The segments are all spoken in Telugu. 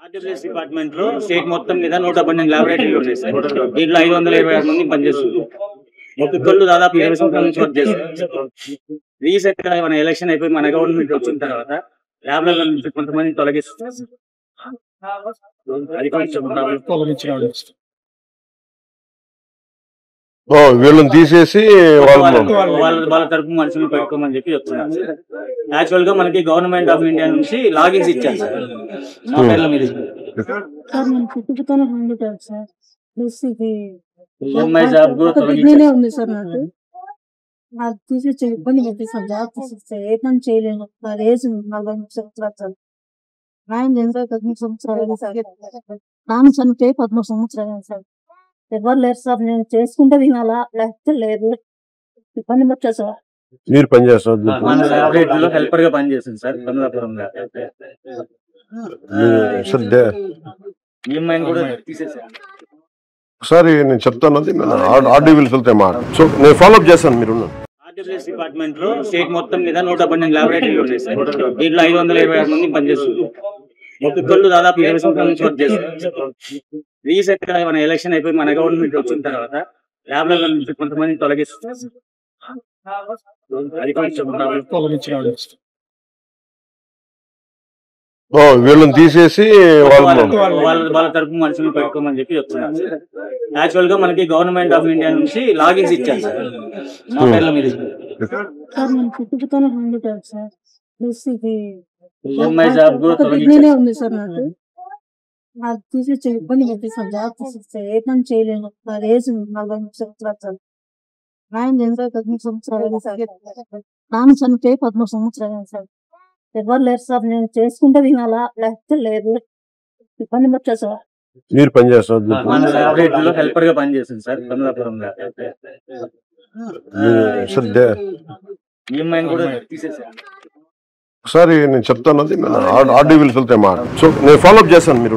ఆర్టీపీఎస్ డిపార్ట్మెంట్ లో స్టేట్ మొత్తం మీద 118 ల్యాబొరేటరీలు ఉన్నాయి సార్. దీంట్లో 526 మంది పనిచేస్తున్నారు. ఒక్కొక్కళ్ళు దాదాపు 20 సంవత్సరాల నుంచి వర్క్ చేస్తారు. రీసెంట్ గా మన ఎలక్షన్ అయిపోయి మన గవర్నమెంట్ వచ్చిన తర్వాత ల్యాబ్ల నుంచి కొంతమంది తొలగిస్తున్నారు. అది కొంచెం వీళ్ళని తీసేసి వాళ్ళ తరపు మనుషులు పెట్టుకోమని చెప్పి చెప్తున్నారు. యాక్చువల్ గా మనకి గవర్నమెంట్ ఆఫ్ ఇండియా నుంచి లాగిన్స్ ఇచ్చారు సార్. మా పేర్ల మీద ఉంది సార్. నాకు తీసి ఇబ్బంది పెట్టేసాను. జాబ్ తీసిస్తే ఏ పని చేయలేను. ఏజ్ 40 సంవత్సరాలు. నాయన 13 సంవత్సరాలు సార్. నాన్న చనిపోయి 13 సంవత్సరాలు సార్. ఎవరు లేరు సార్. నేను చేసుకుంటే తినాలా లేకపోతే లేదు. ఇబ్బంది పెట్టా సార్. మీరు పని చేస్తారు హెల్పర్ గా పనిచేస్తుంది సార్. ఒకసారి నేను చెప్తాను, ఆర్డీవీలు వెళ్తే మాట. సో నేను ఫాలోఅప్ చేస్తాను. మీరు ఆర్టీపీఎస్ డిపార్ట్మెంట్ లో స్టేట్ మొత్తం మీద 118 ల్యాబొరేటరీలు ఉన్నాయి సార్. దీంట్లో 526 మంది పనిచేస్తున్నారు. ఒక్కొక్కళ్ళు దాదాపు 20 సంవత్సరాల నుంచి వర్క్ చేస్తారు. రీసెంట్ గా మన ఎలక్షన్ అయిపోయి మన గవర్నమెంట్ వచ్చిన తర్వాత ల్యాబ్ల నుంచి కొంతమంది తొలగిస్తున్నారు. అది కొంచెం వీళ్ళని తీసేసి వాళ్ళ తరపు మనుషులు పెట్టుకోమని చెప్పి చెప్తున్నారు. యాక్చువల్ గా మనకి గవర్నమెంట్ ఆఫ్ ఇండియా నుంచి లాగిన్స్ ఇచ్చారు సార్. మా పేర్ల మీద ఉంది సార్. నాకు తీసి ఇబ్బంది పెట్టేసాను. జాబ్ తీసిస్తే ఏ పని చేయలేను. ఏజ్ 40 సంవత్సరాలు సార్. నాయన 13 సంవత్సరాలు సార్. నాన్న చనిపోయి 13 సంవత్సరాలు సార్. ఎవరు లేరు సార్. నేను చేసుకుంటే తినాలా లేకపోతే లేదు. ఇబ్బంది పెట్టా సార్. మీరు పని చేస్తారు హెల్పర్ గా పనిచేస్తుంది సార్. ఒకసారి నేను చెప్తాను, ఆర్డీవీలు వెళ్తే మాట. సో నేను ఫాలోఅప్ చేస్తాను. మీరు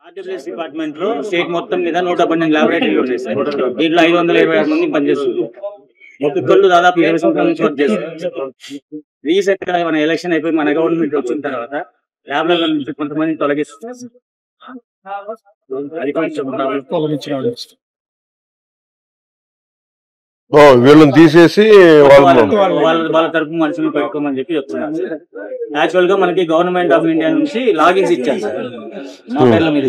ఆర్టీపీఎస్ డిపార్ట్మెంట్ లో స్టేట్ మొత్తం మీద 118 ల్యాబొరేటరీలు ఉన్నాయి సార్. దీంట్లో 526 మంది పనిచేస్తున్నారు. ఒక్కొక్కళ్ళు దాదాపు 20 సంవత్సరాల నుంచి వర్క్ చేస్తారు. రీసెంట్ గా మన ఎలక్షన్ అయిపోయి మన గవర్నమెంట్ వచ్చిన తర్వాత ల్యాబ్ల నుంచి కొంతమంది తొలగిస్తున్నారు. అది కొంచెం వీళ్ళని తీసేసి వాళ్ళ తరపు మనుషులు పెట్టుకోమని చెప్పి చెప్తున్నారు. యాక్చువల్ గా మనకి గవర్నమెంట్ ఆఫ్ ఇండియా నుంచి లాగిన్స్ ఇచ్చారు సార్. మా పేర్ల మీద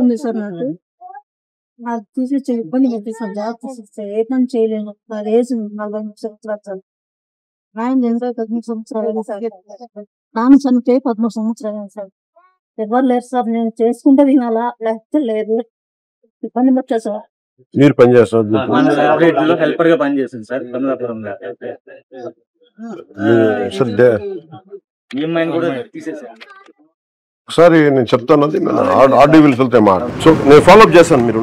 ఉంది సార్. నాకు తీసి ఇబ్బంది పెట్టేసాను. జాబ్ తీసిస్తే ఏ పని చేయలేను. ఏజ్ 40 సంవత్సరాలు సార్. నాయన 13 సంవత్సరాలు సార్. నాన్న చనిపోయి 13 సంవత్సరాలు సార్. ఎవరు లేరు సార్. నేను చేసుకుంటే తినాలా లేకపోతే లేదు. ఇబ్బంది పెట్టా సార్. మీరు పని చేస్తారు హెల్పర్ గా పనిచేస్తుంది సార్. ఒకసారి నేను చెప్తాను, ఆర్డీవీలు వెళ్తే మాట. సో నేను ఫాలోఅప్ చేస్తాను. మీరు